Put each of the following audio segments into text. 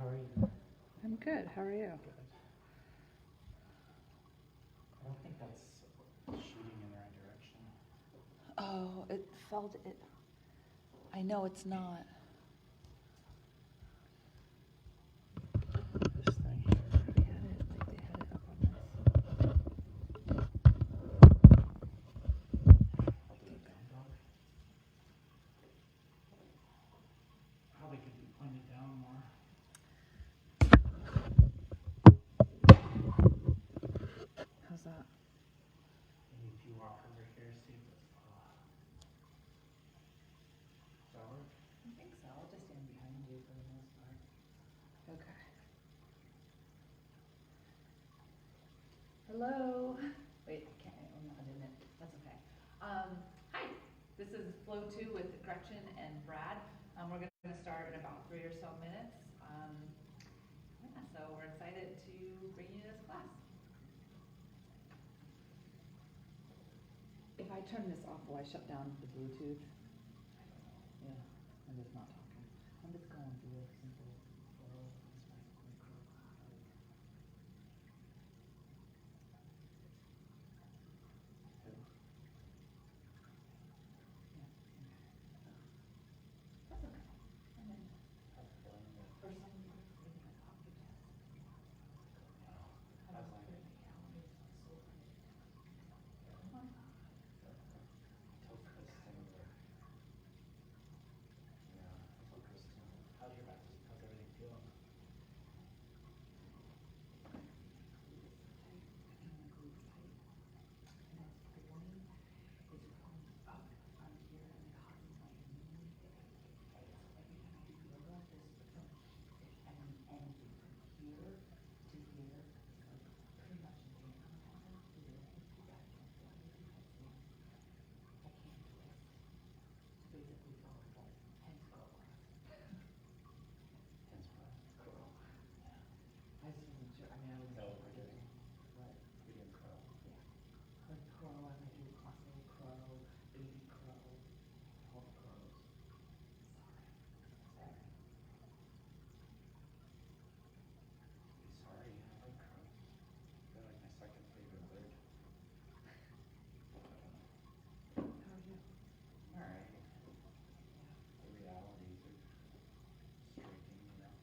how are you? I'm good. How are you? Good. I don't think that's shooting in the right direction. Oh, it felt it. I know it's not. This thing here. They had it up on this. I'll do a down dog. Probably could be pointed down more. How's that? Maybe if you walk over here, see if it's does that work? I think so. I'll just stand behind you for the most part. Okay. Hello. Wait, I can't. Oh no, I didn't. That's okay. Hi. This is Flow 2 with Gretchen and Brad. We're going to start in about 3 or so minutes. So we're excited to bring you this class. If I turn this off, will I shut down the Bluetooth? Yeah, I'm just not talking. I'm just going through a simple flow. That's okay. And then, How's it feeling? for some reason, maybe I popped your test. How's that? Tell Kristen that. Yeah, tell Kristen. How's your back? How's everything feeling? Hence what? Curl. Yeah. I just wasn't sure. I mean, I was. Is that what we're doing? What? We're doing curl. Yeah. Like crow, I might do classical crow, baby crow, all the crows. Sorry. Sorry, I like curls. They're like my second favorite word. How are you? Alright. The realities are striking, you know.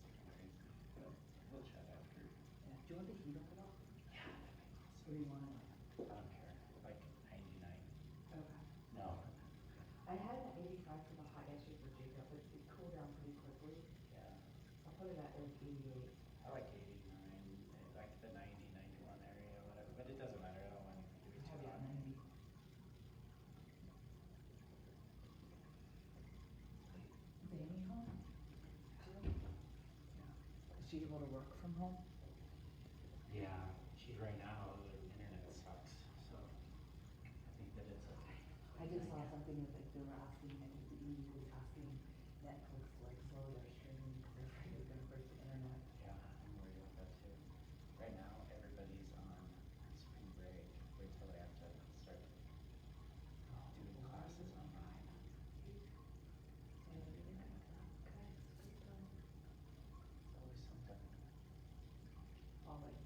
It's crazy. But we'll chat after. Yeah. Do you want the heat up at all? Yeah, that'd be Or do you want it? awesome. I don't care. Like 99. Okay. No. I had an 85 for the hot yesterday for Jacob, but it cooled down pretty quickly. Yeah. I'll put it at like 88. I like 89, like the 90, 91 area or whatever, but it doesn't matter. I don't want anything to be Have too it hot. at 90. Is Amy home? Yeah. Is she able to work from home? Yeah, she's right now, the internet sucks, so I think that it's okay. I just saw something that like they were asking, I think the EU was asking Netflix to like slow their streaming because they're afraid it's going to break the internet. Yeah, I'm worried about that too. Right now, everybody's on spring break. Wait till they have to start doing classes online. It's always something. Always.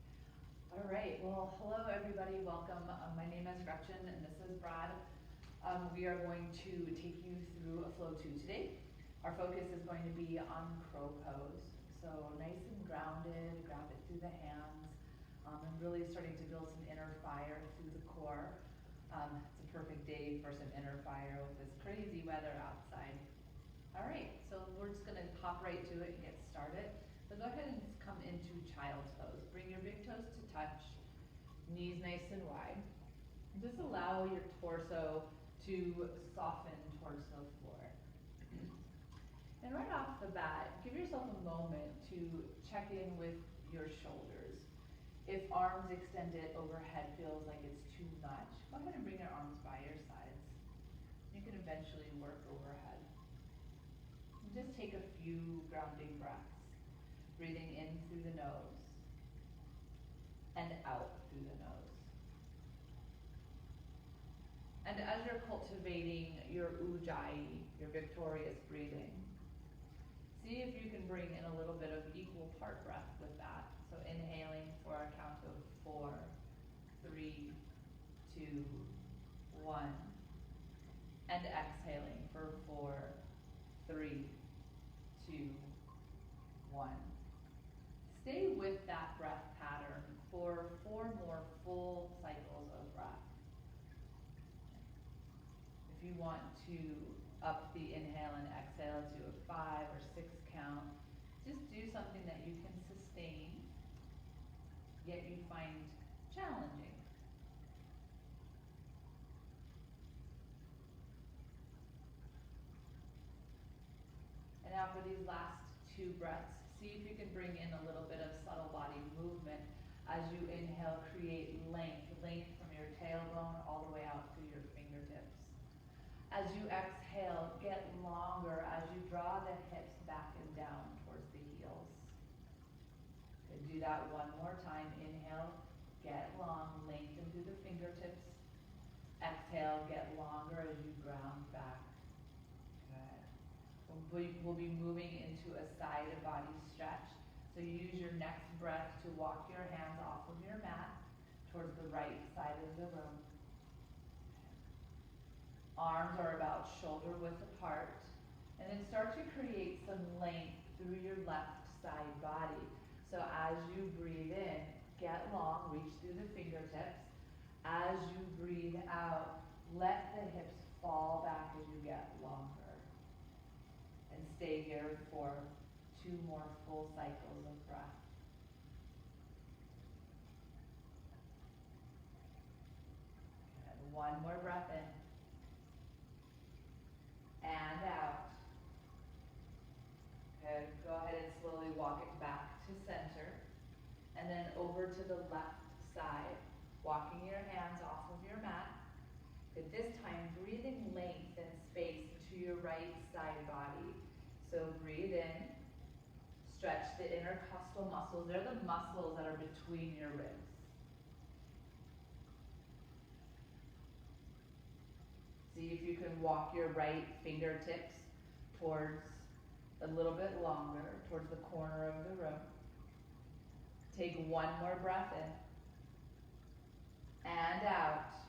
All right. Well, hello everybody. Welcome. My name is Gretchen and this is Brad. We are going to take you through a flow 2 today. Our focus is going to be on crow pose. So nice and grounded, grab it through the hands, and really starting to build some inner fire through the core. It's a perfect day for some inner fire with this crazy weather outside. All right, so we're just gonna hop right to it and get started. So go ahead and come into child's pose. Bring your big toes to touch, knees nice and wide. And just allow your torso to soften towards the floor. And right off the bat, give yourself a moment to check in with your shoulders. If arms extended overhead feels like it's too much, go ahead and bring your arms by your sides. You can eventually work overhead. And just take a few grounding breaths, breathing in through the nose and out through the nose. And as you're cultivating your ujjayi, your victorious breathing, See if you can bring in a little bit of equal part breath with that. So inhaling for a count of 4, 3, 2, 1. And exhaling for 4, 3, 2, 1. Stay with that breath pattern for 4 more full cycles of breath. If you want to up the inhale and exhale to a 5 or 6 count, just do something that you can sustain, yet you find challenging. And now for these last 2 breaths, see if you can bring in a little bit of subtle body movement. As you inhale, create length from your tailbone all the way out through your fingertips. As you exhale, get longer as you draw the hips back and down towards the heels. Good. Do that one more time. Inhale, get long, lengthen through the fingertips. Exhale, get longer as you ground back. Good. We'll be moving into a side body stretch. So use your next breath to walk your hands off of your mat towards the right side of the room. Arms are about shoulder width apart. And then start to create some length through your left side body. So as you breathe in, get long, reach through the fingertips. As you breathe out, let the hips fall back as you get longer. And stay here for 2 more full cycles of breath. Good. 1 more breath in. And out. Good. Go ahead and slowly walk it back to center. And then over to the left side, walking your hands off of your mat. Good. This time, breathing length and space to your right side body. So breathe in. Stretch the intercostal muscles. They're the muscles that are between your ribs. See if you can walk your right fingertips towards a little bit longer, towards the corner of the room. Take 1 more breath in. And out.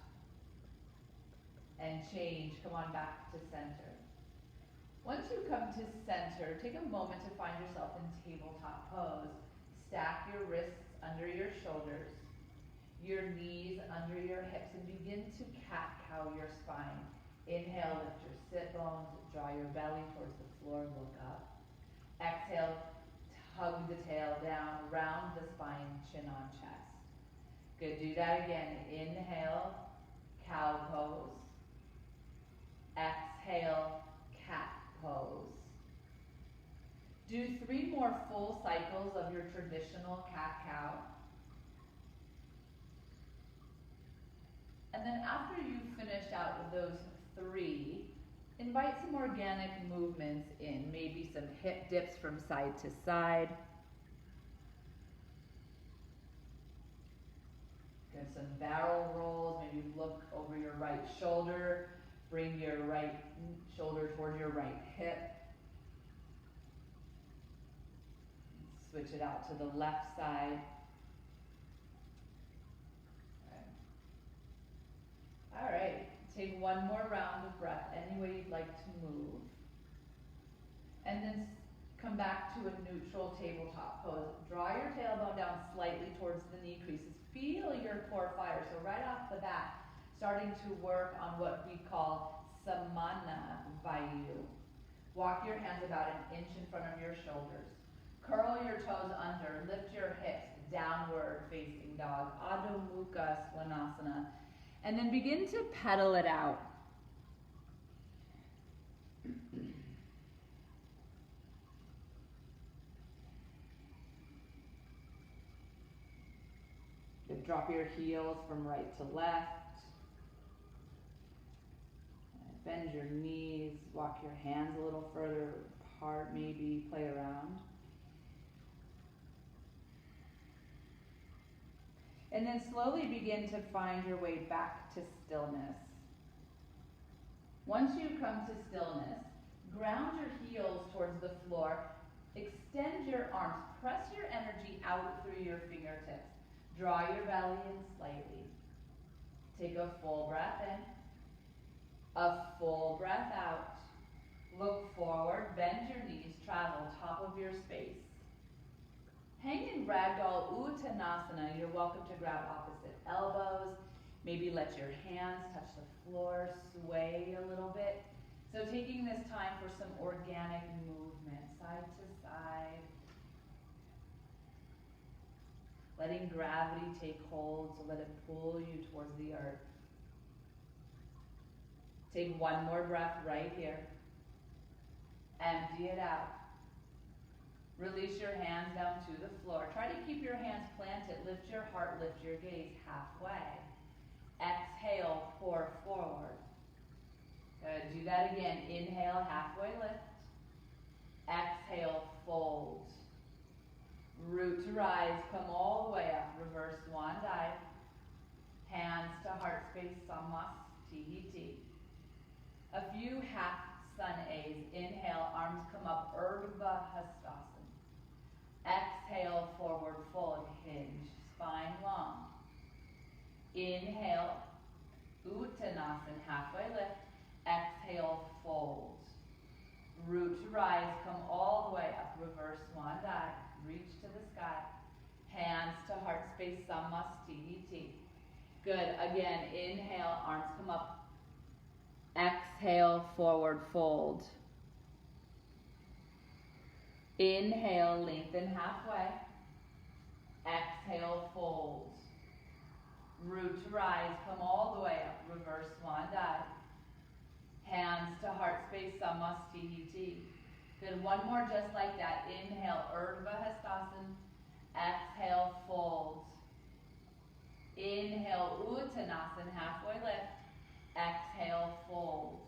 And change. Come on back to center. Once you come to center, take a moment to find yourself in tabletop pose. Stack your wrists under your shoulders, your knees under your hips, and begin to cat-cow your spine. Inhale, lift your sit bones, draw your belly towards the floor, look up. Exhale, hug the tail down, round the spine, chin on chest. Good, do that again. Inhale, cow pose. Exhale, cat pose. Do 3 more full cycles of your traditional cat-cow. And then after you've finished out with those 3, invite some organic movements in, maybe some hip dips from side to side. Good, some barrel rolls, maybe look over your right shoulder, bring your right shoulder toward your right hip. Switch it out to the left side. All right, take 1 more round of breath, any way you'd like to move. And then come back to a neutral tabletop pose. Draw your tailbone down slightly towards the knee creases. Feel your core fire. So right off the bat, starting to work on what we call Samana Vayu. Walk your hands about 1 inch in front of your shoulders. Curl your toes under, lift your hips, downward facing dog, Adho Mukha Svanasana. And then begin to pedal it out. Drop your heels from right to left. Bend your knees, walk your hands a little further apart, maybe play around. And then slowly begin to find your way back to stillness. Once you come to stillness, ground your heels towards the floor, extend your arms. Press your energy out through your fingertips. Draw your belly in slightly. Take a full breath in, a full breath out. Look forward, bend your knees, travel top of your space. Hang in Ragdoll Uttanasana. You're welcome to grab opposite elbows. Maybe let your hands touch the floor, sway a little bit. So taking this time for some organic movement, side to side. Letting gravity take hold, so let it pull you towards the earth. Take one more breath right here. Empty it out. Release your hands down to the floor. Try to keep your hands planted. Lift your heart, lift your gaze halfway. Exhale, pour forward. Good. Do that again. Inhale, halfway lift. Exhale, fold. Root to rise, come all the way up. Reverse swan dive. Hands to heart space, Samasthiti. A few half sun A's. Inhale, arms come up, Urdhva Hastasana. Exhale, forward fold, hinge, spine long. Inhale, Uttanasana, halfway lift. Exhale, fold. Root to rise, come all the way up, reverse swan dive. Reach to the sky. Hands to heart space, Samasthiti. Good. Again, inhale, arms come up. Exhale, forward fold. Inhale, lengthen halfway. Exhale, fold. Root to rise, come all the way up, reverse swan dive. Hands to heart space, Samasthiti. Good, one more just like that. Inhale, Urdhva Hastasana. Exhale, fold. Inhale, Uttanasana, halfway lift. Exhale, fold.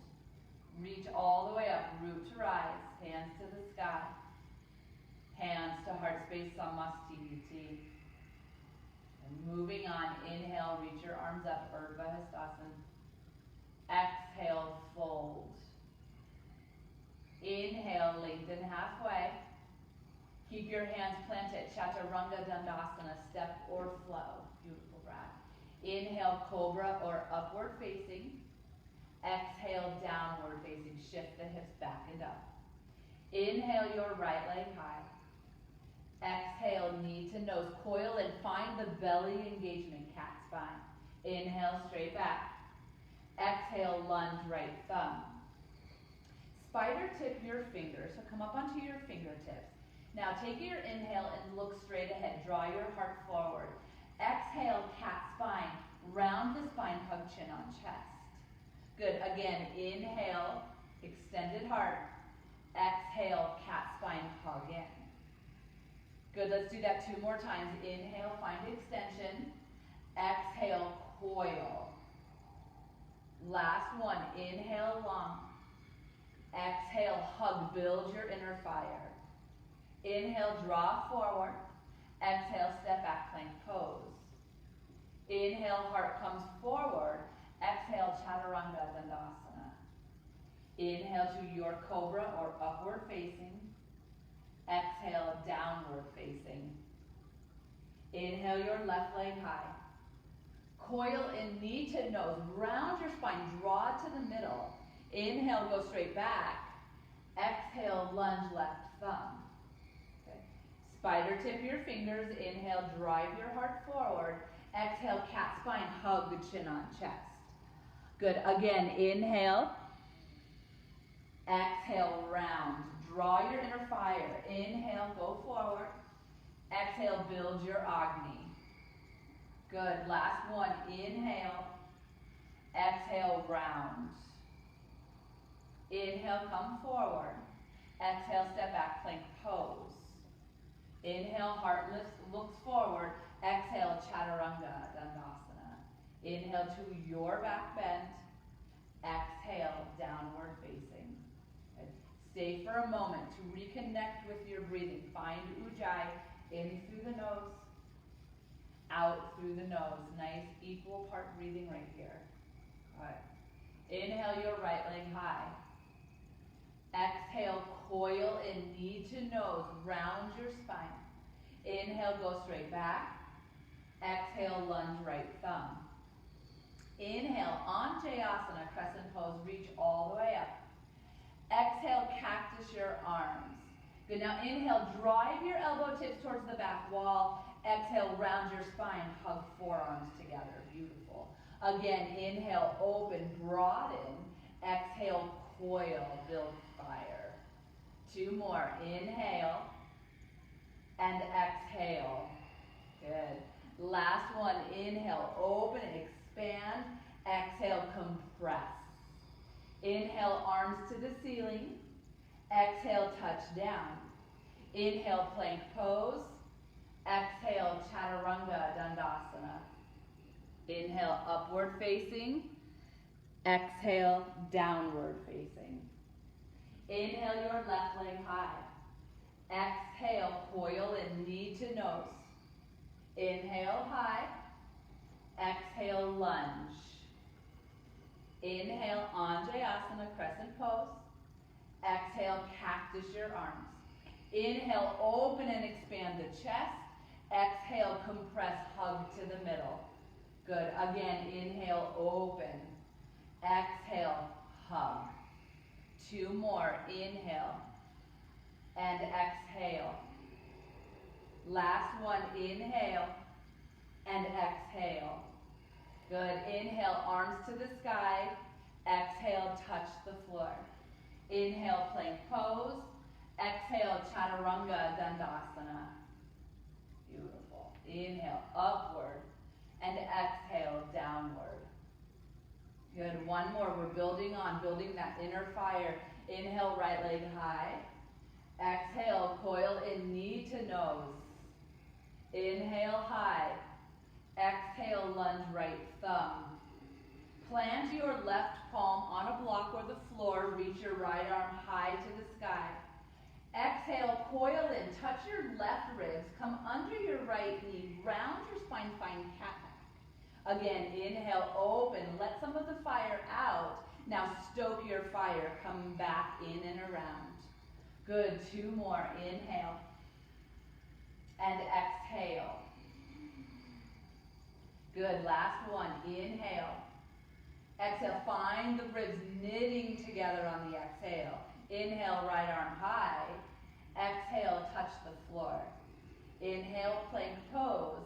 Reach all the way up, root to rise, hands to the sky. Hands to heart space, Samasthiti. And moving on, inhale, reach your arms up, Urdhva Hastasana. Exhale, fold. Inhale, lengthen halfway. Keep your hands planted, Chaturanga Dandasana, step or flow. Beautiful breath. Inhale, cobra or upward facing. Exhale, downward facing. Shift the hips back and up. Inhale, your right leg high. Exhale, knee to nose. Coil and find the belly engagement, cat spine. Inhale, straight back. Exhale, lunge, right thumb. Spider tip your fingers, so come up onto your fingertips. Now take your inhale and look straight ahead. Draw your heart forward. Exhale, cat spine. Round the spine, hug chin on chest. Good. Again, inhale, extended heart. Exhale, cat spine, hug in. Good. Let's do that 2 more times. Inhale, find extension. Exhale, coil. Last one. Inhale, long. Exhale, hug, build your inner fire. Inhale, draw forward. Exhale, step back, plank pose. Inhale, heart comes forward. Exhale, Chaturanga Dandasana. Inhale to your cobra or upward facing. Exhale, downward facing. Inhale, your left leg high. Coil in knee to nose. Round your spine, draw to the middle. Inhale, go straight back. Exhale, lunge left thumb. Okay. Spider tip your fingers. Inhale, drive your heart forward. Exhale, cat spine, hug the chin on chest. Good. Again, inhale. Exhale, round. Draw your inner fire. Inhale, go forward. Exhale, build your Agni. Good. Last one. Inhale. Exhale, round. Inhale, come forward. Exhale, step back, plank pose. Inhale, heart looks forward. Exhale, Chaturanga Dandasana. Inhale to your back bend. Exhale, downward facing. Good. Stay for a moment to reconnect with your breathing. Find Ujjayi in through the nose, out through the nose. Nice equal part breathing right here. All right. Inhale your right leg high. Exhale, coil in, knee to nose, round your spine. Inhale, go straight back. Exhale, lunge right thumb. Inhale, Anjayasana, crescent pose, reach all the way up. Exhale, cactus your arms. Good, now inhale, drive your elbow tips towards the back wall. Exhale, round your spine, hug forearms together, beautiful. Again, inhale, open, broaden. Exhale, coil, build fire. 2 more, inhale and exhale. Good. Last one, inhale, open, expand. Exhale, compress. Inhale, arms to the ceiling. Exhale, touch down. Inhale, plank pose. Exhale, chaturanga dandasana. Inhale, upward facing. Exhale, downward facing. Inhale, your left leg high. Exhale, coil in, knee to nose. Inhale, high. Exhale, lunge. Inhale, Anjayasana, crescent pose. Exhale, cactus your arms. Inhale, open and expand the chest. Exhale, compress, hug to the middle. Good. Again, inhale, open. Exhale, hug. 2 more. Inhale and exhale. Last one. Inhale and exhale. Good. Inhale, arms to the sky. Exhale, touch the floor. Inhale, plank pose. Exhale, chaturanga dandasana. Beautiful. Inhale, upward. And exhale, downward. Good. 1 more. We're building on, building that inner fire. Inhale, right leg high. Exhale, coil in, knee to nose. Inhale, high. Exhale, lunge right thumb. Plant your left palm on a block or the floor. Reach your right arm high to the sky. Exhale, coil in. Touch your left ribs. Come under your right knee. Round your spine. Find cat back. Again, inhale, open. Let some of the fire out. Now stoke your fire. Come back in and around. Good. 2 more. Inhale and exhale. Good. Last one. Inhale. Exhale. Find the ribs knitting together on the exhale. Inhale, right arm high. Exhale, touch the floor. Inhale, plank pose.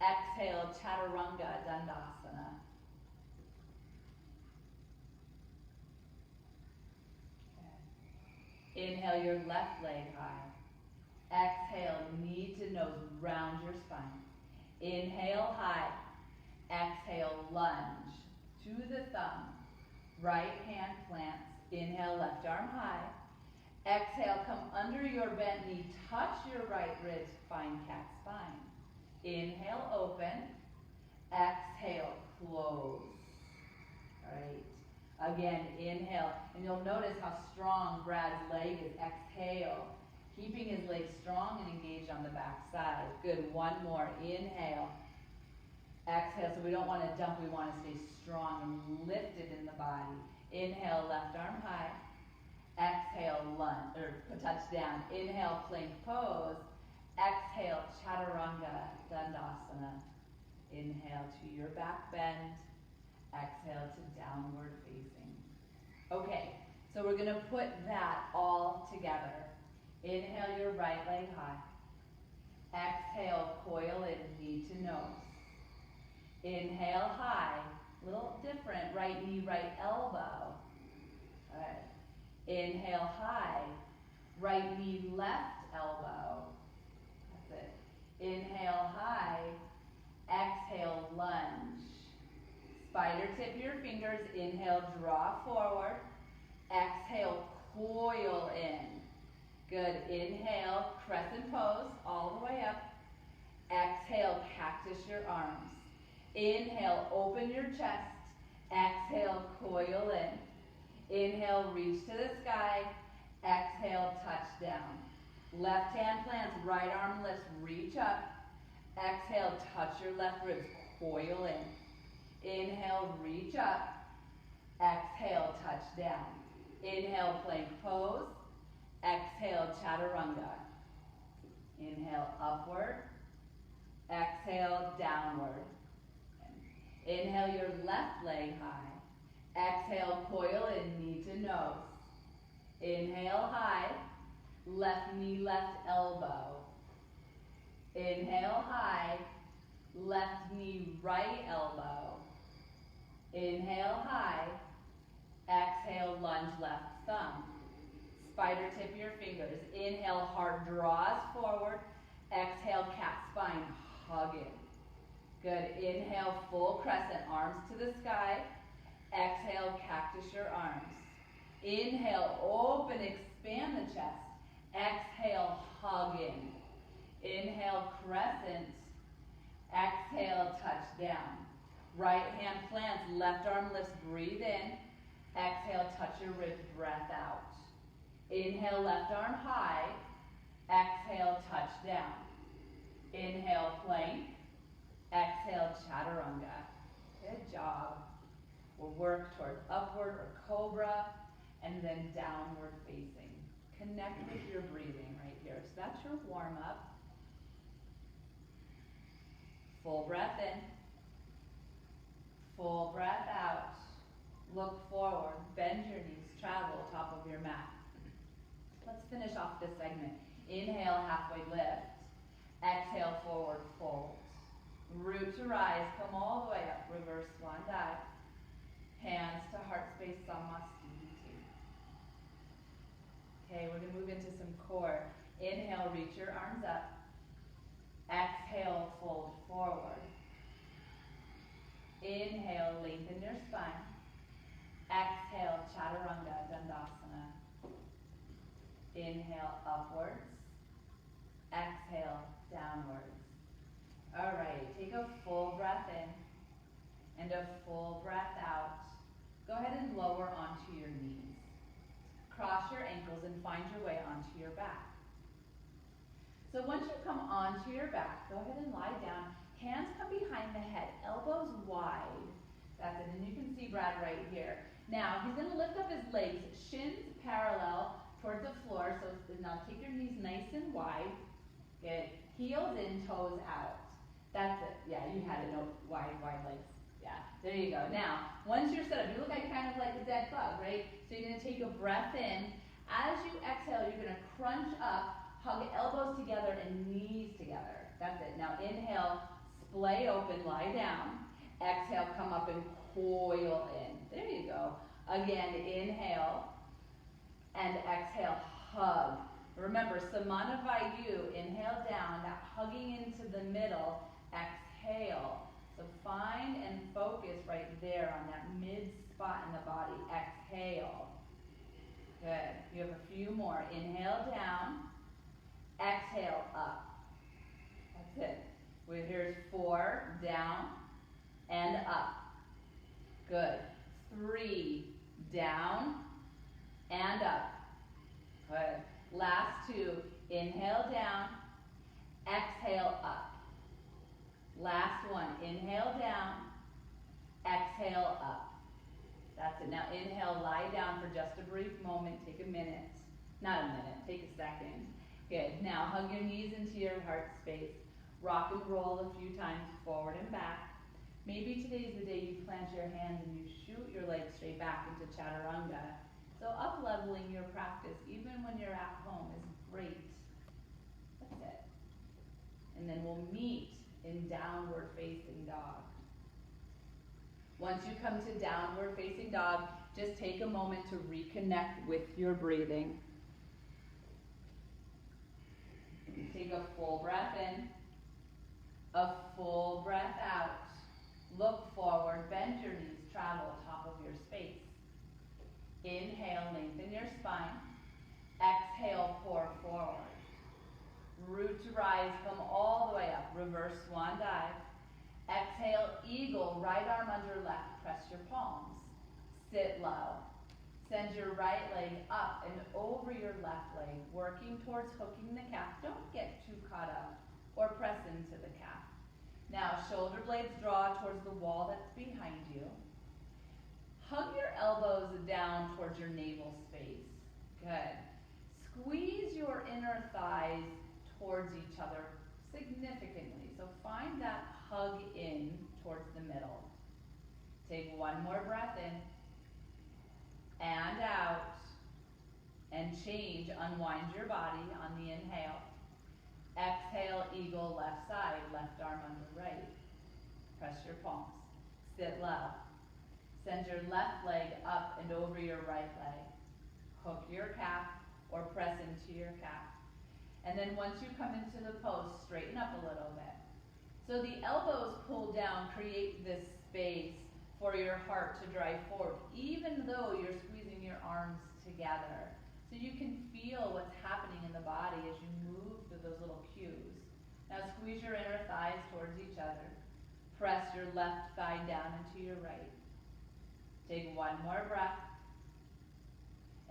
Exhale, chaturanga dandasana. Inhale, your left leg high. Exhale, knee to nose, round your spine. Inhale, high. Exhale, lunge to the thumb. Right hand plants. Inhale, left arm high. Exhale, come under your bent knee. Touch your right ribs. Find cat spine. Inhale, open. Exhale, close. All right. Again, inhale. And you'll notice how strong Brad's leg is. Exhale. Keeping his legs strong and engaged on the back side. Good. 1 more. Inhale. Exhale. So we don't want to dump. We want to stay strong and lifted in the body. Inhale, left arm high. Exhale, lunge, or touch down. Inhale, plank pose. Exhale, chaturanga dandasana. Inhale to your back bend. Exhale to downward facing. Okay, so we're going to put that all together. Inhale, your right leg high. Exhale, coil in, knee to nose. Inhale, high. Little different, right knee, right elbow. All right. Inhale, high. Right knee, left elbow. That's it. Inhale, high. Exhale, lunge. Spider tip your fingers. Inhale, draw forward. Exhale, coil in. Good. Inhale, crescent pose all the way up. Exhale, cactus your arms. Inhale, open your chest. Exhale, coil in. Inhale, reach to the sky. Exhale, touch down. Left hand plants, right arm lifts, reach up. Exhale, touch your left ribs, coil in. Inhale, reach up. Exhale, touch down. Inhale, plank pose. Exhale, chaturanga. Inhale, upward. Exhale, downward. Inhale your left leg high. Exhale, coil in, knee to nose. Inhale, high. Left knee, left elbow. Inhale, high. Left knee, right elbow. Inhale, high. Exhale, lunge left thumb. Spider tip your fingers. Inhale, heart draws forward. Exhale, cat spine, hug in. Good. Inhale, full crescent, arms to the sky. Exhale, cactus your arms. Inhale, open, expand the chest. Exhale, hug in. Inhale, crescent. Exhale, touch down. Right hand plants, left arm lifts, breathe in. Exhale, touch your ribs, breath out. Inhale, left arm high. Exhale, touch down. Inhale, plank. Exhale, chaturanga. Good job. We'll work toward upward or cobra, and then downward facing. Connect with your breathing right here. So that's your warm up. Full breath in. Full breath out. Look forward. Bend your knees. Travel top of your mat. Let's finish off this segment. Inhale, halfway lift. Exhale, forward fold. Root to rise. Come all the way up. Reverse swan dive. Hands to heart space, Samasthiti. Okay, we're going to move into some core. Inhale, reach your arms up. Exhale, fold forward. Inhale, lengthen your spine. Exhale, chaturanga, dandasana. Inhale, upwards. Exhale, downwards. All right, take a full breath in and a full breath out. Go ahead and lower onto your knees. Cross your ankles and find your way onto your back. So once you come onto your back, go ahead and lie down. Hands come behind the head, elbows wide. That's it, and you can see Brad right here. Now, he's gonna lift up his legs, shins parallel towards the floor. So now take your knees nice and wide. Good. Heels in, toes out. That's it. Yeah, you had it. No, wide legs. Yeah, there you go. Now, once you're set up, you look like kind of like a dead bug, right? So you're gonna take a breath in. As you exhale, you're gonna crunch up, hug elbows together and knees together. That's it. Now inhale, splay open, lie down. Exhale, come up and coil in. There you go. Again, inhale and exhale, hug. Remember, Samana Vayu, inhale down, that hugging into the middle, exhale. So find and focus right there on that mid spot in the body. Exhale. Good. You have a few more. Inhale down. Exhale up. That's it. Here's 4, down and up. Good. 3, down and up. Good. Last 2, inhale down, exhale up. Last one, inhale down, exhale up. That's it. Now inhale, lie down for just a brief moment. Take a minute. Not a minute, take a second. Good. Now hug your knees into your heart space. Rock and roll a few times forward and back. Maybe today's the day you plant your hands and you shoot your legs straight back into chaturanga. So up-leveling your practice, even when you're at home, is great. That's it. And then we'll meet in downward facing dog. Once you come to downward facing dog, just take a moment to reconnect with your breathing. Take a full breath in, a full breath out. Look forward, bend your knees, travel top of your space. Inhale, lengthen your spine. Exhale, pour forward. Root to rise, come all the way up. Reverse swan dive. Exhale, eagle, right arm under left. Press your palms. Sit low. Send your right leg up and over your left leg, working towards hooking the calf. Don't get too caught up or press into the calf. Now, shoulder blades draw towards the wall that's behind you. Hug your elbows down towards your navel space. Good. Squeeze your inner thighs towards each other significantly. So find that hug in towards the middle. Take one more breath in and out, and change. Unwind your body on the inhale. Exhale, eagle, left side, left arm under right. Press your palms. Sit low. Send your left leg up and over your right leg. Hook your calf or press into your calf. And then once you come into the pose, straighten up a little bit. So the elbows pull down, create this space for your heart to drive forward, even though you're squeezing your arms together. So you can feel what's happening in the body as you move through those little cues. Now squeeze your inner thighs towards each other. Press your left thigh down into your right. Take one more breath.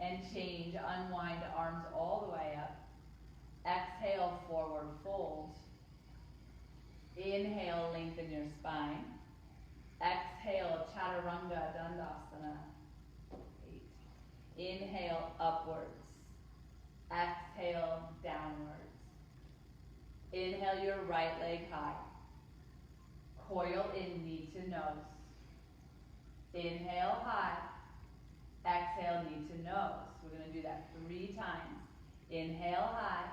And change. Unwind arms all the way up. Exhale, forward fold. Inhale, lengthen your spine. Exhale, chaturanga dandasana. 8. Inhale, upwards. Exhale, downwards. Inhale your right leg high. Coil in, knee to nose. Inhale high. Exhale, knee to nose. We're going to do that 3 times. Inhale high.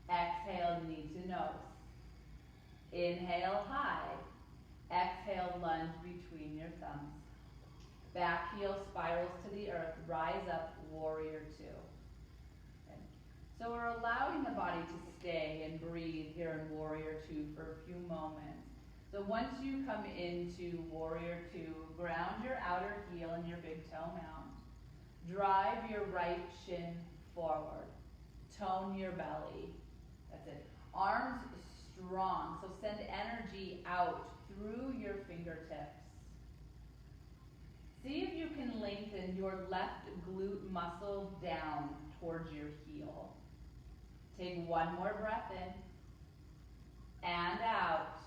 Exhale, knee to nose. Inhale high. Exhale, lunge between your thumbs. Back heel spirals to the earth. Rise up, warrior 2. Okay. So we're allowing the body to stay and breathe here in warrior 2 for a few moments. So once you come into warrior 2, ground your outer heel and your big toe mound. Drive your right shin forward. Tone your belly. That's it. Arms strong, so send energy out through your fingertips. See if you can lengthen your left glute muscle down towards your heel. Take one more breath in and out.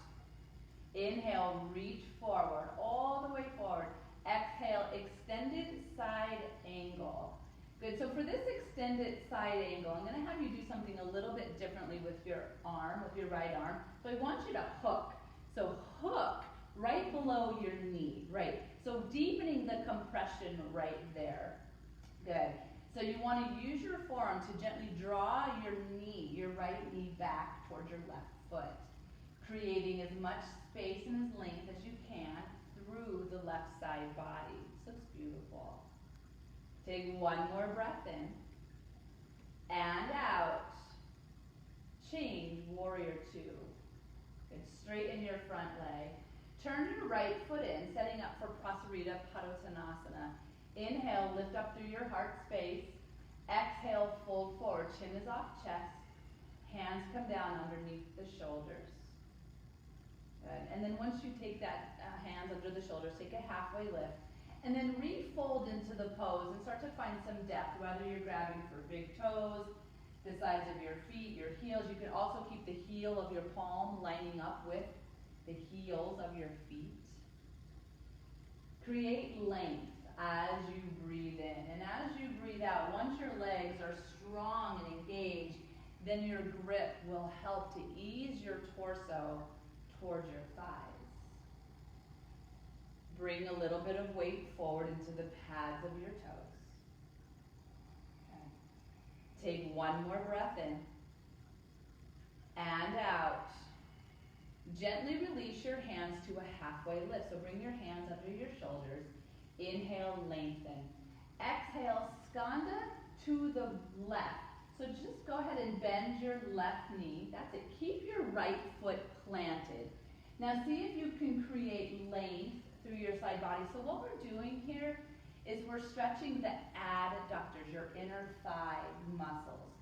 Inhale, reach forward, all the way forward. Exhale, extended side angle. Good, so for this extended side angle, I'm gonna have you do something a little bit differently with your arm, with your right arm. So I want you to hook. So hook right below your knee, right? So deepening the compression right there. Good. So you wanna use your forearm to gently draw your knee, your right knee back towards your left foot, creating as much space and as length as you can through the left side body. This looks beautiful. Take one more breath in and out. Change, warrior 2. Good. Straighten your front leg. Turn your right foot in, setting up for Prasarita Padottanasana. Inhale, lift up through your heart space. Exhale, fold forward. Chin is off chest. Hands come down underneath the shoulders. Good. And then once you take that hands under the shoulders, take a halfway lift. And then refold into the pose and start to find some depth, whether you're grabbing for big toes, the sides of your feet, your heels. You can also keep the heel of your palm lining up with the heels of your feet. Create length as you breathe in. And as you breathe out, once your legs are strong and engaged, then your grip will help to ease your torso towards your thighs. Bring a little bit of weight forward into the pads of your toes. Okay. Take one more breath in and out. Gently release your hands to a halfway lift. So bring your hands under your shoulders. Inhale, lengthen. Exhale, skanda to the left. So just go ahead and bend your left knee. That's it. Keep your right foot planted. Now see if you can create length through your side body. So what we're doing here is we're stretching the adductors, your inner thigh muscles.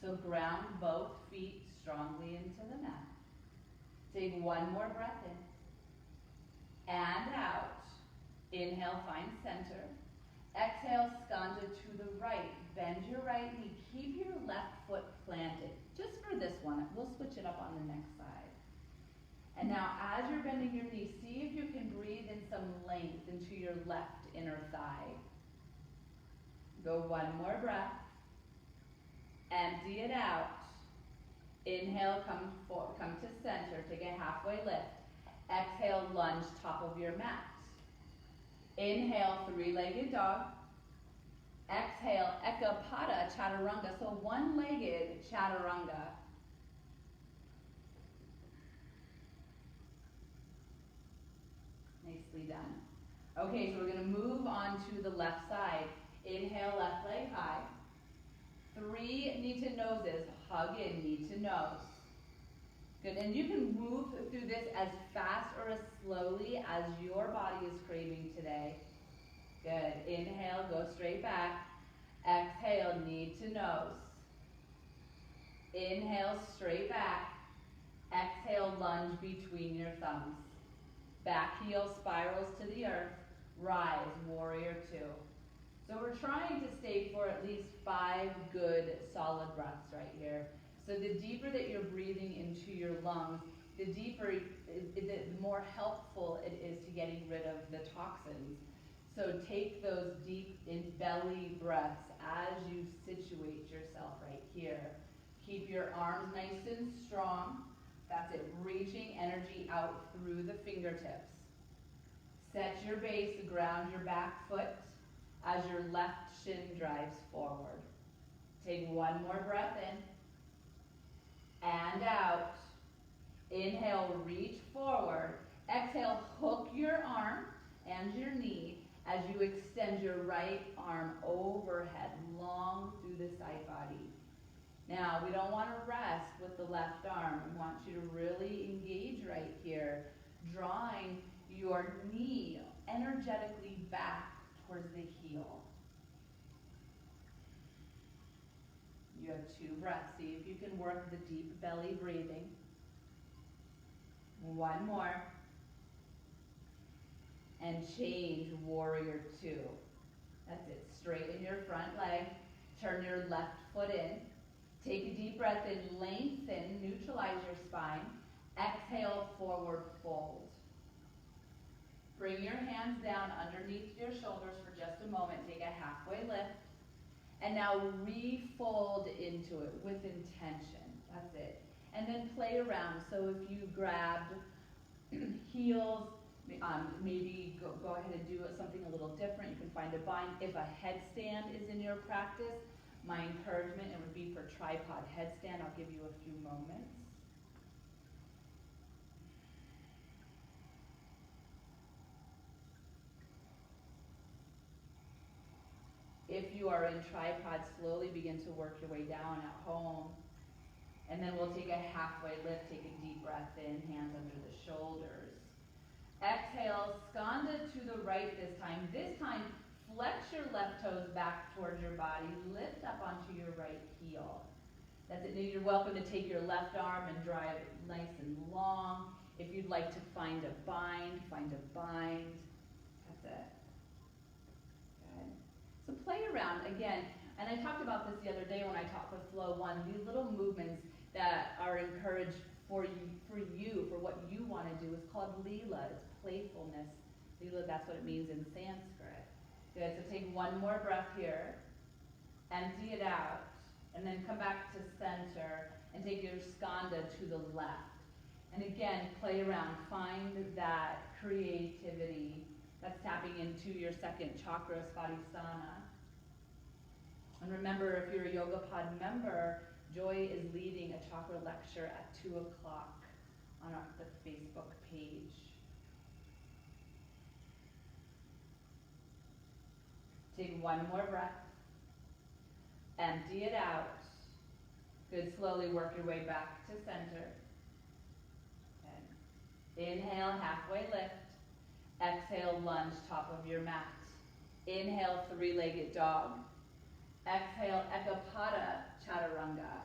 So ground both feet strongly into the mat. Take one more breath in and out. Inhale, find center. Exhale, skanda to the right. Bend your right knee. Keep your left foot planted. Just for this one, we'll switch it up on the next side. And now as you're bending your knee, see if you can breathe in some length into your left inner inner thigh. Go one more breath. Empty it out. Inhale, come to center, take a halfway lift. Exhale, lunge top of your mat. Inhale, three-legged dog. Exhale, ekapada, chaturanga, so one-legged chaturanga. Nicely done. Okay, so we're gonna move on to the left side. Inhale, left leg high. 3 knee to noses, hug in, knee to nose. Good, and you can move through this as fast or as slowly as your body is craving today. Good, inhale, go straight back. Exhale, knee to nose. Inhale, straight back. Exhale, lunge between your thumbs. Back heel spirals to the earth. Rise, warrior 2. So we're trying to stay for at least 5 good solid breaths right here. So the deeper that you're breathing into your lungs, the deeper, the more helpful it is to getting rid of the toxins. So take those deep belly breaths as you situate yourself right here. Keep your arms nice and strong. That's it, reaching energy out through the fingertips. Set your base, ground your back foot as your left shin drives forward. Take one more breath in and out. Inhale, reach forward. Exhale, hook your arm and your knee as you extend your right arm overhead, long through the side body. Now, we don't want to rest with the left arm. We want you to really engage right here, drawing your knee energetically back towards the heel. You have 2 breaths. See if you can work the deep belly breathing. One more. And change, warrior 2. That's it. Straighten your front leg. Turn your left foot in. Take a deep breath in, lengthen, neutralize your spine. Exhale, forward fold. Bring your hands down underneath your shoulders for just a moment. Take a halfway lift. And now refold into it with intention. That's it. And then play around. So if you grabbed heels, maybe go ahead and do something a little different. You can find a bind. If a headstand is in your practice, my encouragement, it would be for tripod headstand. I'll give you a few moments. If you are in tripod, slowly begin to work your way down at home. And then we'll take a halfway lift, take a deep breath in, hands under the shoulders. Exhale, skanda to the right this time. This time, flex your left toes back towards your body. Lift up onto your right heel. That's it. Now you're welcome to take your left arm and drive it nice and long. If you'd like to find a bind, find a bind. That's it. Good. So play around again. And I talked about this the other day when I taught for Flow 1. These little movements that are encouraged for you, for what you want to do, is called Leela. It's playfulness. Leela, that's what it means in Sanskrit. Good, so take one more breath here, empty it out, and then come back to center and take your skanda to the left. And again, play around, find that creativity that's tapping into your second chakra, Svadhisthana. And remember, if you're a YogaPod member, Joy is leading a chakra lecture at 2 o'clock on the Facebook page. Take one more breath. Empty it out. Good, slowly work your way back to center. Okay. Inhale, halfway lift. Exhale, lunge, top of your mat. Inhale, three-legged dog. Exhale, ekapada, chaturanga.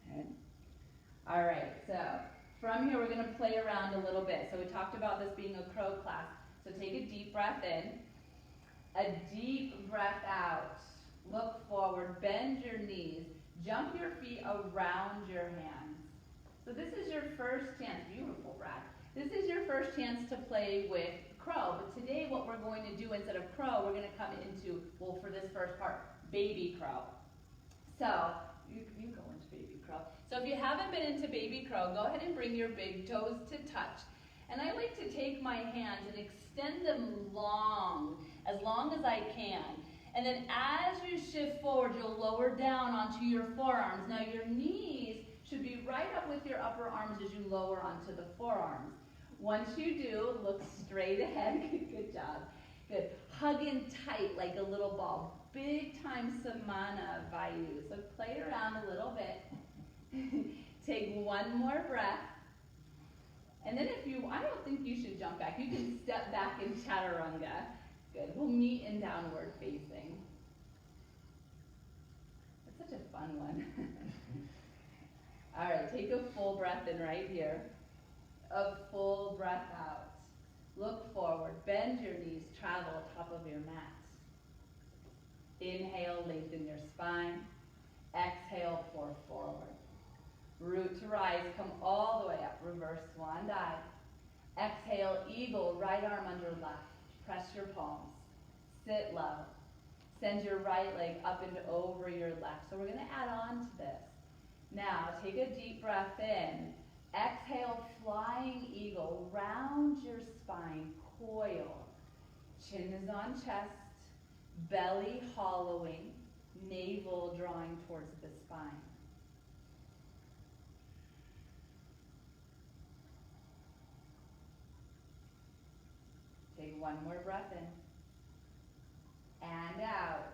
Okay. All right, so from here we're going to play around a little bit. So we talked about this being a crow class. So take a deep breath in, a deep breath out. Look forward, bend your knees, jump your feet around your hands. So this is your first chance, beautiful, Brad. This is your first chance to play with crow, but today what we're going to do instead of crow, we're going to come into, well, for this first part, baby crow. So, you go into baby crow. So if you haven't been into baby crow, go ahead and bring your big toes to touch. And I like to take my hands and extend them as long as I can. And then as you shift forward, you'll lower down onto your forearms. Now your knees should be right up with your upper arms as you lower onto the forearms. Once you do, look straight ahead. Good job. Good. Hug in tight like a little ball. Big time Samana Vayu. So play around a little bit. Take one more breath. And then I don't think you should jump back. You can step back in Chaturanga. Good. We'll meet in downward facing. That's such a fun one. All right, take a full breath in right here. A full breath out. Look forward. Bend your knees. Travel top of your mat. Inhale, lengthen your spine. Exhale, pour forward. Root to rise, come all the way up. Reverse swan dive. Exhale, eagle, right arm under left. Press your palms. Sit low. Send your right leg up and over your left. So we're going to add on to this. Now, take a deep breath in. Exhale, flying eagle. Round your spine, coil. Chin is on chest. Belly hollowing. Navel drawing towards the spine. Take one more breath in. And out.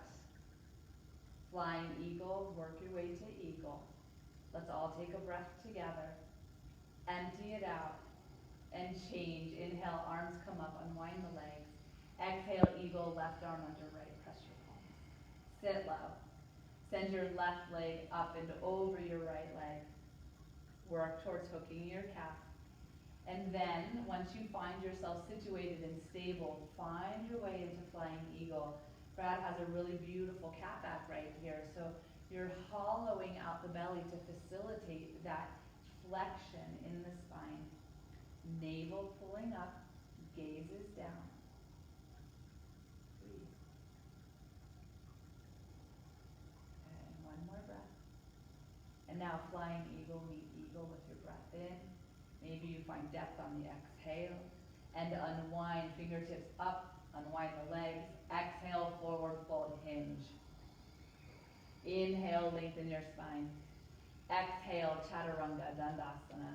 Flying eagle, work your way to eagle. Let's all take a breath together. Empty it out. And change. Inhale, arms come up, unwind the legs. Exhale, eagle, left arm under right. Press your palms. Sit low. Send your left leg up and over your right leg. Work towards hooking your calf. And then, once you find yourself situated and stable, find your way into flying eagle. Brad has a really beautiful cat back right here. So you're hollowing out the belly to facilitate that flexion in the spine. Navel pulling up, gaze is down. Breathe. And one more breath. And now flying eagle, meet eagle with your breath in. Maybe you find depth on the exhale. And unwind, fingertips up, unwind the legs. Exhale, forward fold, hinge. Inhale, lengthen your spine. Exhale, Chaturanga, Dandasana.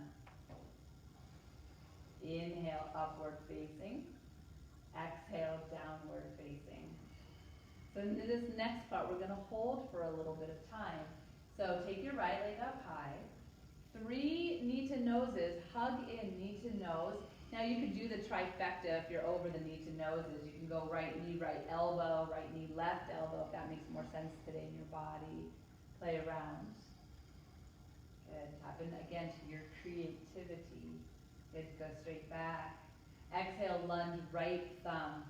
Inhale, upward facing. Exhale, downward facing. So in this next part, we're going to hold for a little bit of time. So take your right leg up high. 3 knee to noses, hug in, knee to nose. Now you could do the trifecta if you're over the knee to noses. You can go right knee, right elbow, right knee, left elbow, if that makes more sense today in your body. Play around. Good. Tap in again to your creativity. Good. Go straight back. Exhale, lunge, right thumb.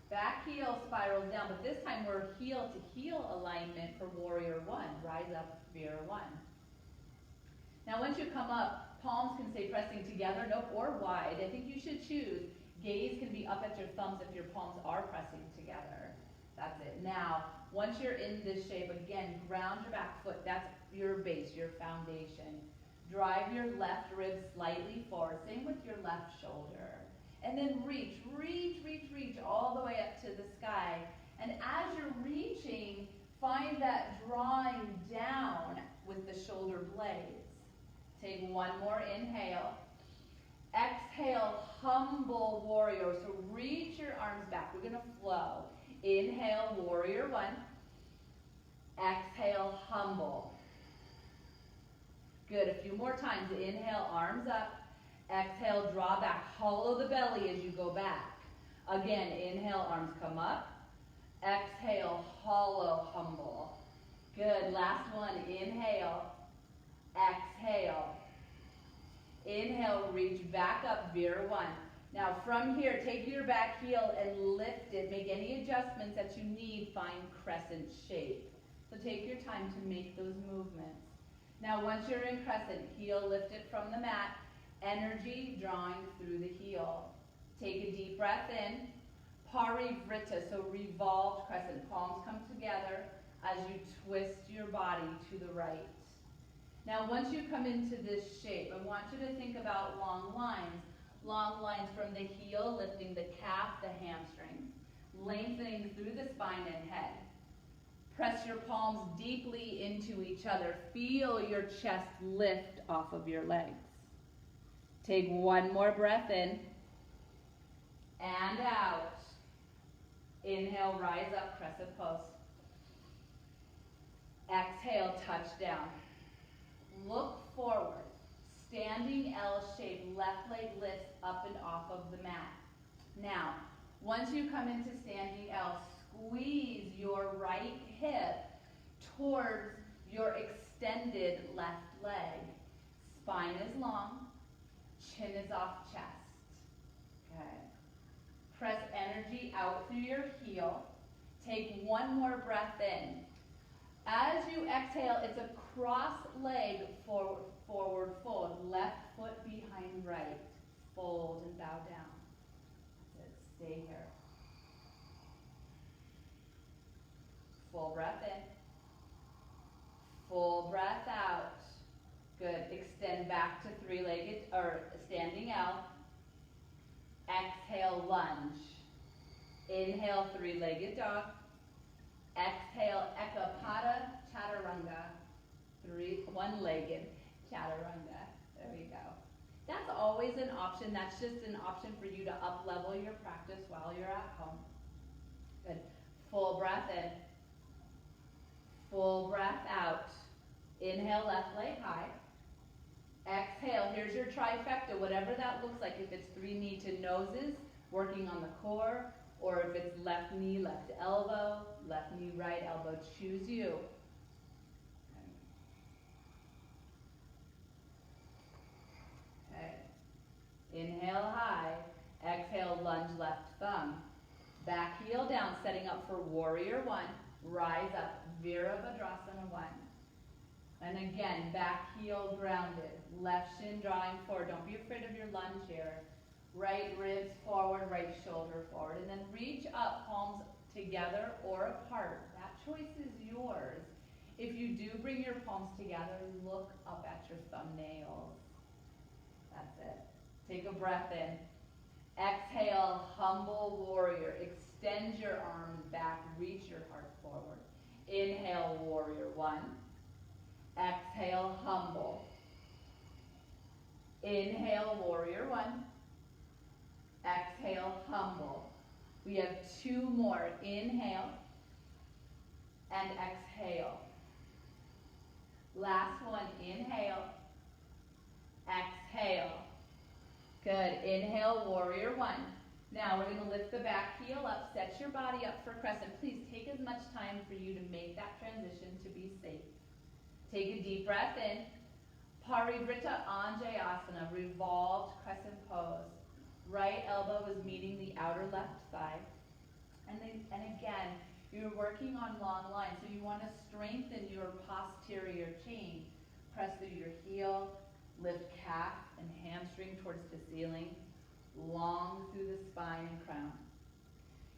Back heel spirals down, but this time we're heel to heel alignment for warrior 1. Rise up, veer 1. Now once you come up, palms can stay pressing together, nope, or wide. I think you should choose. Gaze can be up at your thumbs if your palms are pressing together. That's it. Now, once you're in this shape, again, ground your back foot. That's your base, your foundation. Drive your left rib slightly forward. Same with your left shoulder. And then reach, reach, reach, reach all the way up to the sky. And as you're reaching, find that drawing down with the shoulder blades. Take one more inhale. Exhale, humble warrior. So reach your arms back. We're going to flow. Inhale, warrior 1. Exhale, humble. Good. A few more times. Inhale, arms up. Exhale, draw back. Hollow the belly as you go back. Again, inhale, arms come up. Exhale, hollow, humble. Good. Last one. Inhale. Exhale. Inhale, reach back up, veer 1. Now from here, take your back heel and lift it. Make any adjustments that you need. Find crescent shape. So take your time to make those movements. Now once you're in crescent, heel lifted from the mat. energy drawing through the heel. Take a deep breath in. Parivrtta, so revolved crescent. Palms come together as you twist your body to the right. Now once you come into this shape, I want you to think about long lines. Long lines from the heel, lifting the calf, the hamstring, lengthening through the spine and head. Press your palms deeply into each other. Feel your chest lift off of your legs. Take one more breath in and out. Inhale, rise up, crescent pose. Exhale, touch down. Look forward. Standing L shape, left leg lifts up and off of the mat. Now, once you come into standing L, squeeze your right hip towards your extended left leg. Spine is long, chin is off chest. Okay. Press energy out through your heel. Take one more breath in. As you exhale, it's a cross leg forward fold. Left foot behind right. Fold and bow down. That's it. Stay here. Full breath in. Full breath out. Good. Extend back to three-legged or standing L. Exhale, lunge. Inhale, three-legged dog. Exhale, ekapada, chaturanga. One-legged chaturanga. There we go. That's always an option. That's just an option for you to up-level your practice while you're at home. Good. Full breath in. Full breath out. Inhale, left leg high. Exhale, here's your trifecta, whatever that looks like. If it's 3 knee to noses, working on the core, or if it's left knee, left elbow, left knee, right elbow, choose you. Okay. Inhale high. Exhale, lunge left thumb. Back heel down, setting up for warrior 1. Rise up, Virabhadrasana 1. And again, back heel grounded. Left shin drawing forward. Don't be afraid of your lunge here. Right ribs forward, right shoulder forward. And then reach up, palms together or apart. That choice is yours. If you do bring your palms together, look up at your thumbnails. That's it. Take a breath in. Exhale, humble warrior. Extend your arms back, reach your heart forward. Inhale, warrior 1. Exhale, humble. Inhale, warrior 1. Exhale, humble. We have 2 more. Inhale and exhale. Last one. Inhale. Exhale. Good. Inhale, warrior 1. Now we're going to lift the back heel up. Set your body up for crescent. Please take as much time for you to make that transition to be safe. Take a deep breath in. Parivrtta Anjayasana, revolved crescent pose. Right elbow is meeting the outer left thigh. And again, you're working on long lines, so you want to strengthen your posterior chain. Press through your heel, lift calf and hamstring towards the ceiling, long through the spine and crown.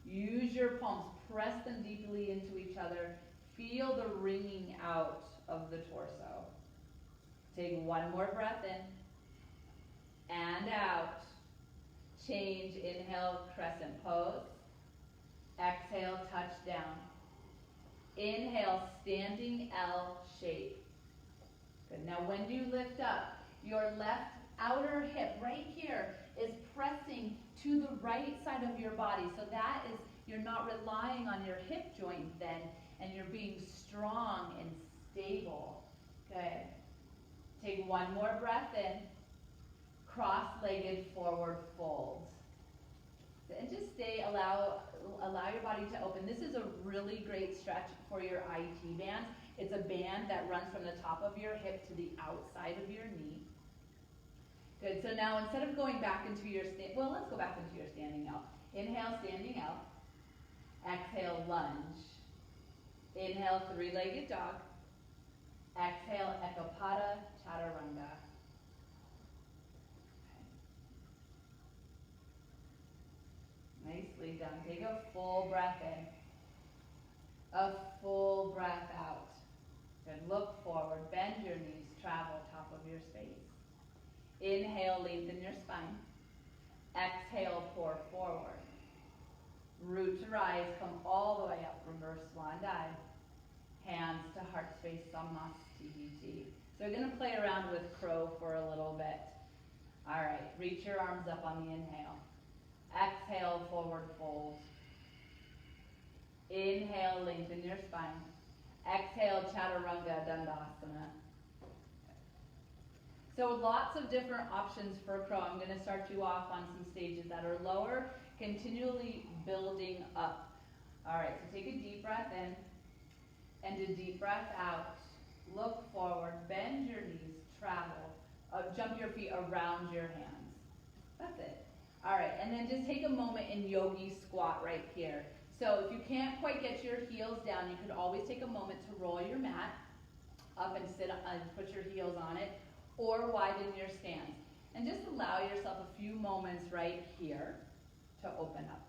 Use your palms, press them deeply into each other. Feel the wringing out of the torso. Take one more breath in and out. Change, inhale, crescent pose. Exhale, touch down. Inhale, standing L shape. Good. Now when you lift up, your left outer hip right here is pressing to the right side of your body. So that is, you're not relying on your hip joint then, and you're being strong and stable. Good. Take one more breath in. Cross-legged forward fold. And just stay, allow your body to open. This is a really great stretch for your IT band. It's a band that runs from the top of your hip to the outside of your knee. Good, so now instead of going back into your, let's go back into your standing L. Inhale, standing L. Exhale, lunge. Inhale, three-legged dog. Exhale, ekapada, chaturanga. Nicely done. Take a full breath in. A full breath out. Good. Look forward. Bend your knees. Travel top of your space. Inhale, lengthen your spine. Exhale, pour forward. Root to rise. Come all the way up. Reverse swan dive. Hands to heart space. Samasthiti. So we're going to play around with crow for a little bit. All right. Reach your arms up on the inhale. Exhale, forward fold. Inhale, lengthen your spine. Exhale, chaturanga dandasana. So lots of different options for crow. I'm going to start you off on some stages that are lower, continually building up. All right, so take a deep breath in and a deep breath out. Look forward, bend your knees, travel. Jump your feet around your hands. That's it. All right, and then just take a moment in yogi squat right here. So if you can't quite get your heels down, you could always take a moment to roll your mat up and sit and put your heels on it, or widen your stance. And just allow yourself a few moments right here to open up.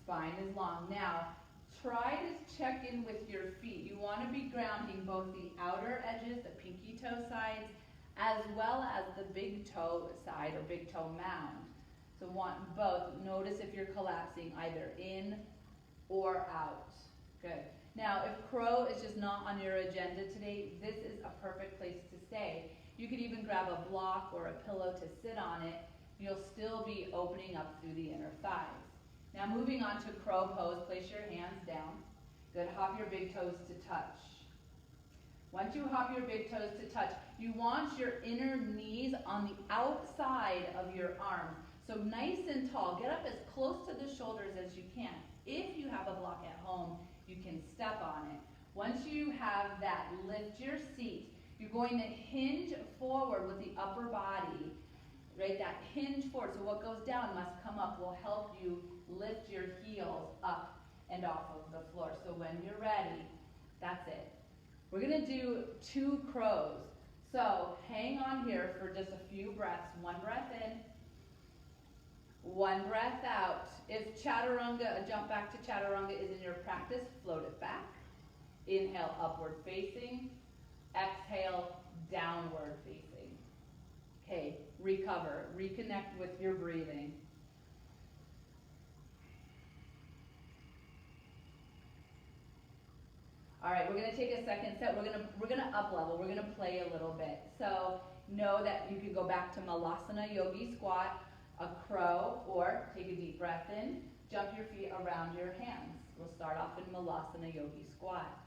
Spine is long. Now, try to check in with your feet. You want to be grounding both the outer edges, the pinky toe sides, as well as the big toe side or big toe mound. So want both. Notice if you're collapsing either in or out. Good. Now, if crow is just not on your agenda today, this is a perfect place to stay. You could even grab a block or a pillow to sit on it. You'll still be opening up through the inner thighs. Now, moving on to crow pose, place your hands down. Good. Hop your big toes to touch. Once you hop your big toes to touch, you want your inner knees on the outside of your arms. So nice and tall. Get up as close to the shoulders as you can. If you have a block at home, you can step on it. Once you have that, lift your seat. You're going to hinge forward with the upper body, right? That hinge forward. So what goes down must come up. Will help you lift your heels up and off of the floor. So when you're ready, that's it. We're going to do 2 crows. So hang on here for just a few breaths. 1 breath in. 1 breath out. If chaturanga, a jump back to chaturanga is in your practice, float it back. Inhale, upward facing. Exhale, downward facing. Okay, recover. Reconnect with your breathing. All right, we're going to take a second set. We're going to up level. We're going to play a little bit. So know that you can go back to Malasana Yogi Squat, a crow, or take a deep breath in, jump your feet around your hands. We'll start off in Malasana Yogi Squat.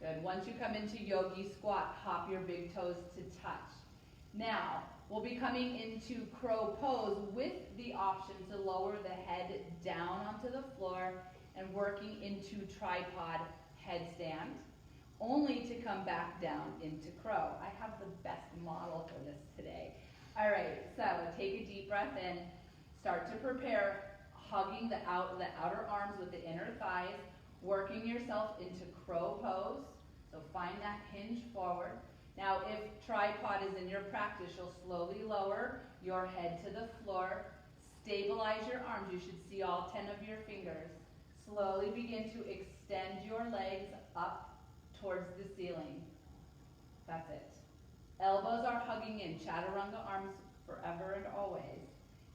Good. Once you come into Yogi Squat, hop your big toes to touch. Now, we'll be coming into crow pose with the option to lower the head down onto the floor and working into tripod headstand, only to come back down into crow. I have the best model for this today. All right, so take a deep breath in. Start to prepare, hugging the outer arms with the inner thighs, working yourself into crow pose. So find that hinge forward. Now, if tripod is in your practice, you'll slowly lower your head to the floor. Stabilize your arms. You should see all 10 of your fingers. Slowly begin to extend your legs up towards the ceiling. That's it. Elbows are hugging in, chaturanga arms forever and always.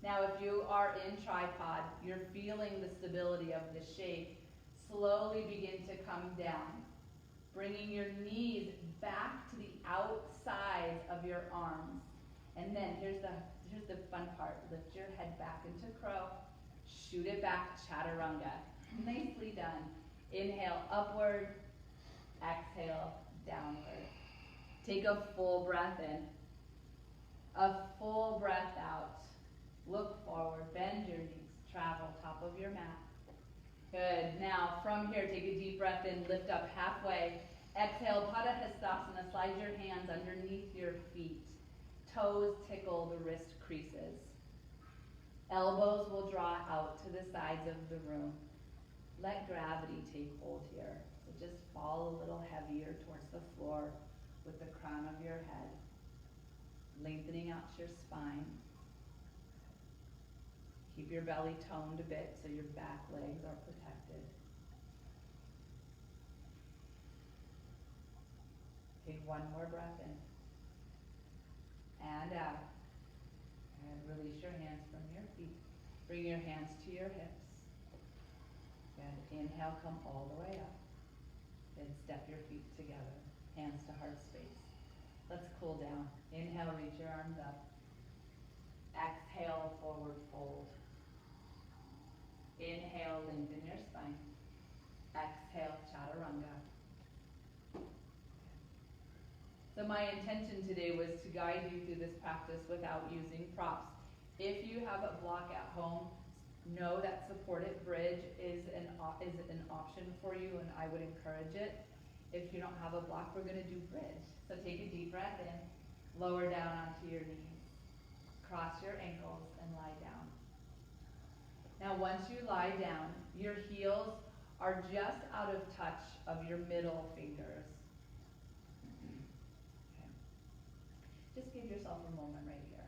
Now if you are in tripod, you're feeling the stability of the shape. Slowly begin to come down, bringing your knees back to the outsides of your arms. And then here's the fun part. Lift your head back into crow, shoot it back, chaturanga. Nicely done. Inhale, upward, exhale, downward. Take a full breath in, a full breath out. Look forward, bend your knees, travel top of your mat. Good. Now from here, take a deep breath in, lift up halfway. Exhale, podFLOW. Slide your hands underneath your feet. Toes tickle the wrist creases. Elbows will draw out to the sides of the room. Let gravity take hold here. So just fall a little heavier towards the floor with the crown of your head, lengthening out your spine. Keep your belly toned a bit so your back legs are protected. Take one more breath in. And out. And release your hands from your feet. Bring your hands to your hips. And inhale, come all the way up. Then step your feet together. Hands to heart space. Let's cool down. Inhale, reach your arms up. Exhale, forward fold. Inhale, lengthen your spine. Exhale, chaturanga. So my intention today was to guide you through this practice without using props. If you have a block at home, know that supported bridge is an option for you, and I would encourage it. If you don't have a block, we're going to do bridge. So take a deep breath in, lower down onto your knees, cross your ankles, and lie down. Now once you lie down, your heels are just out of touch of your middle fingers. Okay. Just give yourself a moment right here.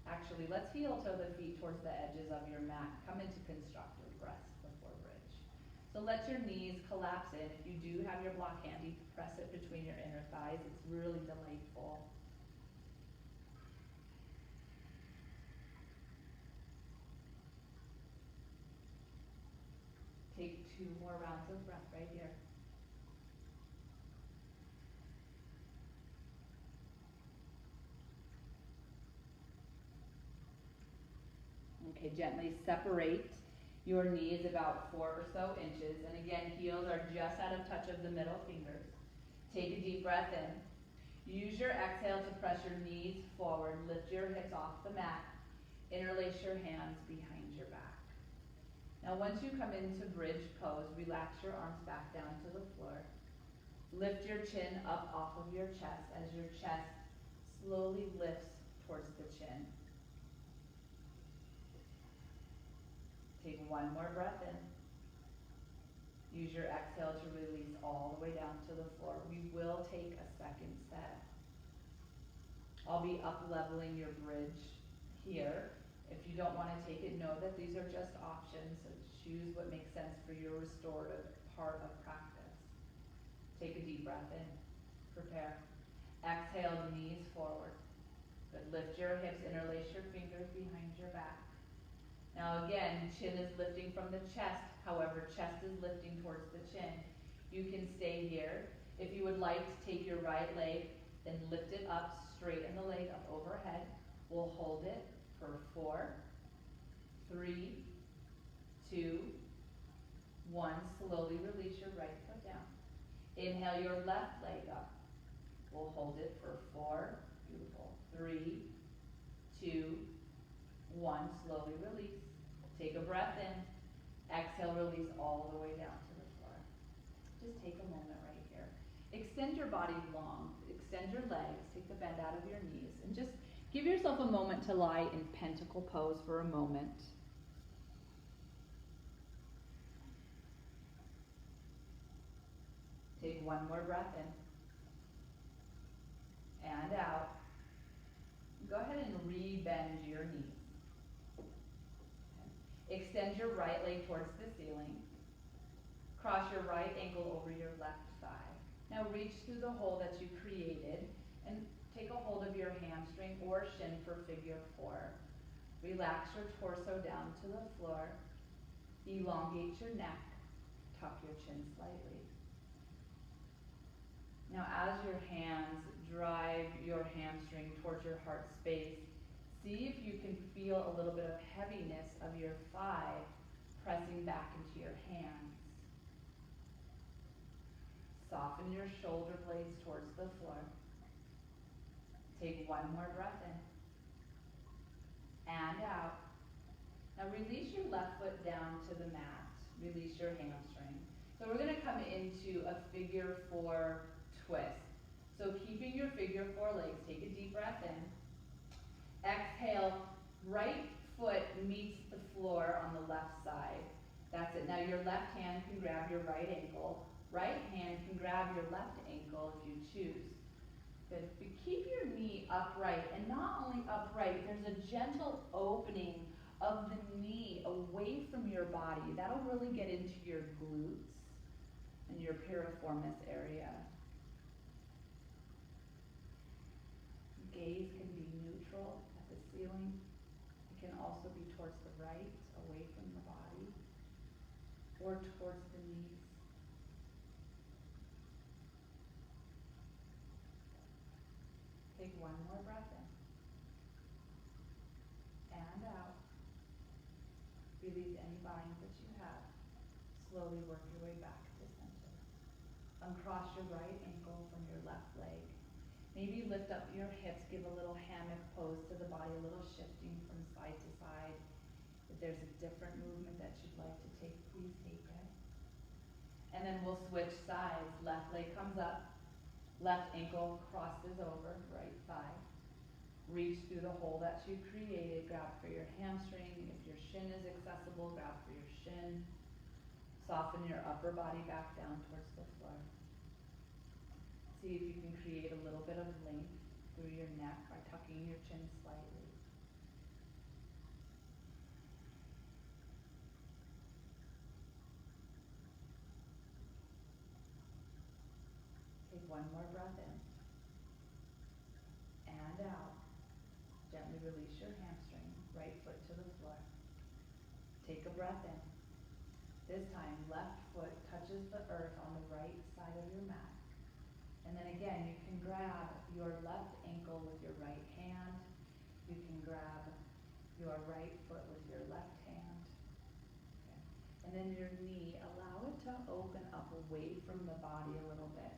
Actually, let's heel toe the feet towards the edges of your mat. Come into constructive rest before bridge. So let your knees collapse in. If you do have your block handy, press it between your inner thighs. It's really delightful. Take 2 more rounds of breath right here. Okay, gently separate your knees about 4 or so inches. And again, heels are just out of touch of the middle fingers. Take a deep breath in. Use your exhale to press your knees forward. Lift your hips off the mat. Interlace your hands behind your back. Now once you come into bridge pose, relax your arms back down to the floor. Lift your chin up off of your chest as your chest slowly lifts towards the chin. Take 1 more breath in. Use your exhale to release all the way down to the floor. We will take a second set. I'll be up leveling your bridge here. If you don't want to take it, know that these are just options. So choose what makes sense for your restorative part of practice. Take a deep breath in. Prepare. Exhale, knees forward. Good. Lift your hips, interlace your fingers behind your back. Now again, chin is lifting from the chest. However, chest is lifting towards the chin. You can stay here. If you would like to take your right leg and lift it up, straighten the leg up overhead. We'll hold it for 4, 3, 2, 1. Slowly release your right foot down. Inhale your left leg up. We'll hold it for 4, beautiful, 3, 2, 1. Slowly release. Take a breath in. Exhale, release all the way down to the floor. Just take a moment right here. Extend your body long. Extend your legs. Take the bend out of your knees. And just give yourself a moment to lie in pentacle pose for a moment. Take 1 more breath in. And out. Go ahead and re-bend your knees. Extend your right leg towards the ceiling. Cross your right ankle over your left thigh. Now reach through the hole that you created and take a hold of your hamstring or shin for figure 4. Relax your torso down to the floor. Elongate your neck. Tuck your chin slightly. Now as your hands drive your hamstring towards your heart space, see if you can feel a little bit of heaviness of your thigh pressing back into your hands. Soften your shoulder blades towards the floor. Take 1 more breath in. And out. Now release your left foot down to the mat. Release your hamstring. So we're going to come into a figure 4 twist. So keeping your figure 4 legs, take a deep breath in. Exhale, right foot meets the floor on the left side. That's it. Now your left hand can grab your right ankle. Right hand can grab your left ankle if you choose. Good. But keep your knee upright, and not only upright, there's a gentle opening of the knee away from your body. That'll really get into your glutes and your piriformis area. Gaze can be neutral at the ceiling. It can also be towards the right, away from the body, or towards the knees. Take one more breath in. And out. Release any binds that you have. Slowly work your way back to center. Uncross your right ankle from your left leg. Maybe lift up your hips, give a little hammock pose to the body, a little shifting from side to side. If there's a different movement that you'd like to take, please take it. And then we'll switch sides. Left leg comes up, left ankle crosses over, right thigh. Reach through the hole that you created, grab for your hamstring. If your shin is accessible, grab for your shin. Soften your upper body back down towards the floor. See if you can create a little bit of length through your neck by tucking your chin slightly. Take one more breath in. And out. Gently release your hamstring, right foot to the floor. Take a breath in. This time, left foot touches the earth on the right side of your mat. And then again, you can grab your left ankle with your right hand. You can grab your right foot with your left hand. Okay. And then your knee, allow it to open up away from the body a little bit.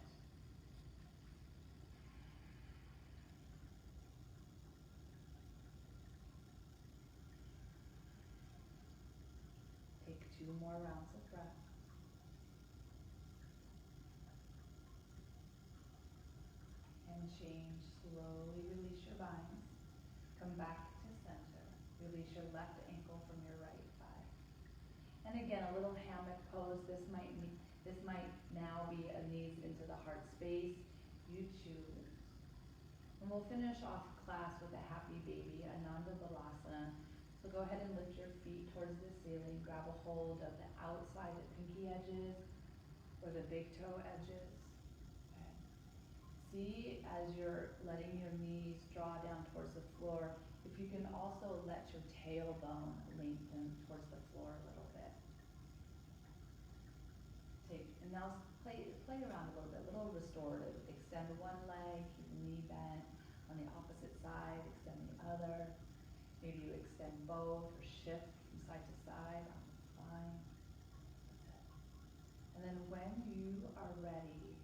Take 2 more rounds of breath. And change. Slowly release your binds. Come back to center. Release your left ankle from your right thigh. And again, a little hammock pose. This might now be a knees into the heart space. You choose. And we'll finish off class with a happy baby, Ananda Balasana. So go ahead and lift your feet towards the ceiling. Grab a hold of the outside, the pinky edges, or the big toe edges. Okay. See, as you're letting your knees draw down towards the floor, if you can also let your tailbone lengthen towards the floor a little bit. And now play around a little bit, a little restorative. Extend one leg, keep the knee bent. On the opposite side, extend the other. Maybe you extend both or shift from side to side on the spine. And then when you are ready,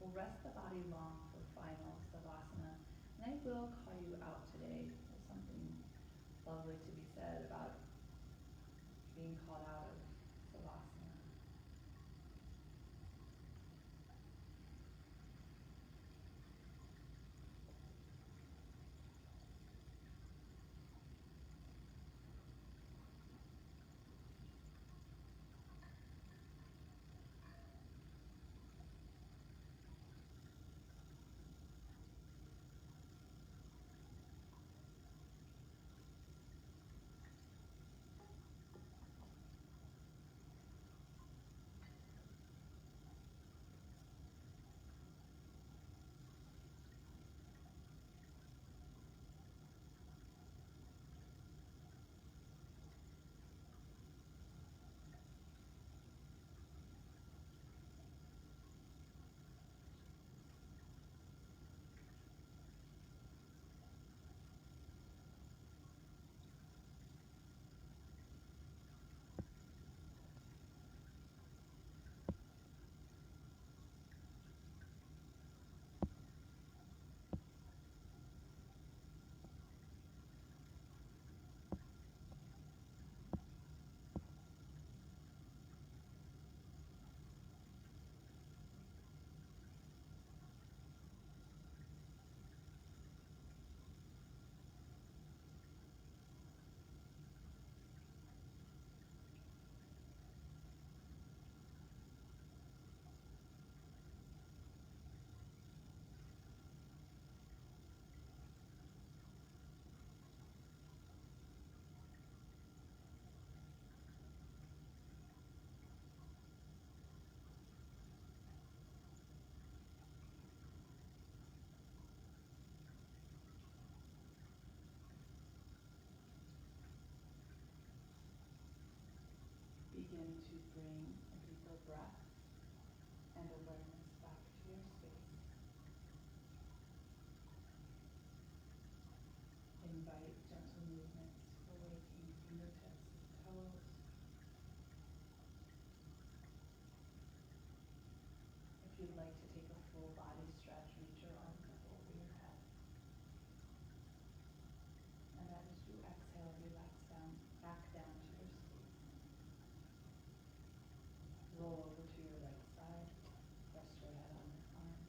we'll rest the body long for final Savasana. And I will call you out today. There's something lovely to be said about being called out of Savasana. begin to bring a deeper breath and awareness back to your space. Invite gentle movements of awakening fingertips, toes. If you'd like to take a full body stretch, reach your arms up over your head. And as you exhale, relax down, back down to your space. Roll over to your right side. Rest your head on your arm.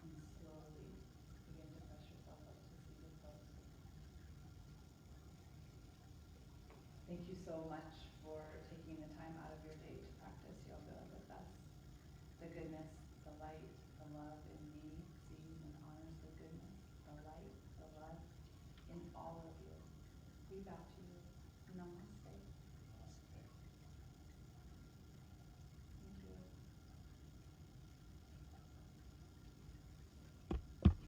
And slowly begin to press yourself up to seated pose. Thank you so much for taking the time out of your day to practice yoga with us. The goodness, the light,